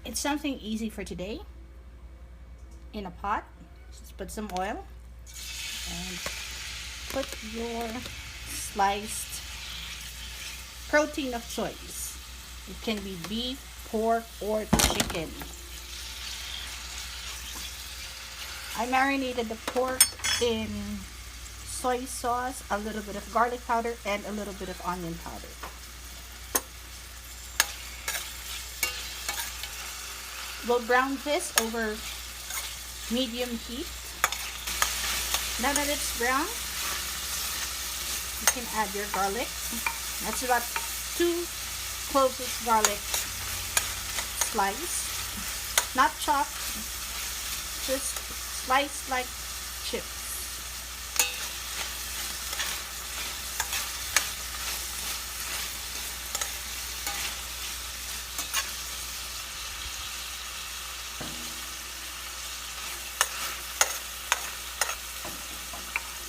It's something easy for today. In a pot, just put some oil and put your sliced protein of choice. It can be beef, pork, or chicken. I marinated the pork in soy sauce, a little bit of garlic powder, and a little bit of onion powder. We'll brown this over medium heat. Now that it's brown, you can add your garlic. That's about 2 cloves of garlic sliced, not chopped, just sliced like chips.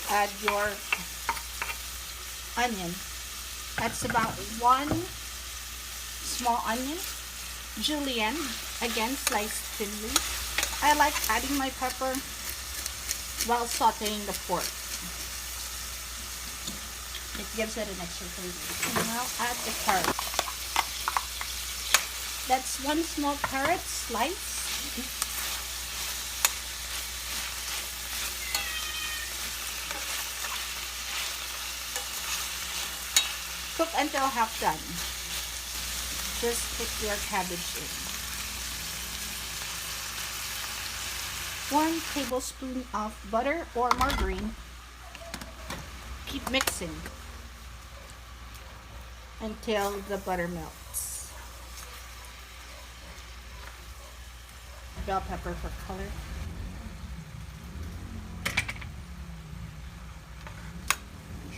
Add your onion. That's about 1 small onion, julienne, again sliced thinly. I like adding my pepper while sauteing the pork. It gives it an extra flavor. And now add the carrot. That's 1 small carrot sliced. Cook until half done. Just put your cabbage in. 1 tablespoon of butter or margarine. Keep mixing until the butter melts. Bell pepper for color.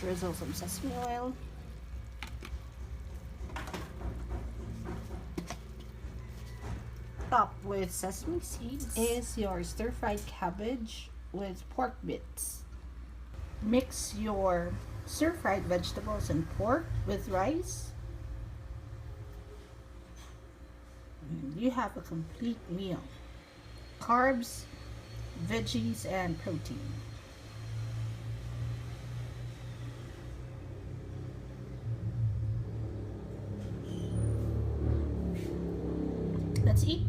Drizzle some sesame oil. Top with sesame seeds is your stir-fried cabbage with pork bits. Mix your stir-fried vegetables and pork with rice. And you have a complete meal. Carbs, veggies, and protein. Let's eat.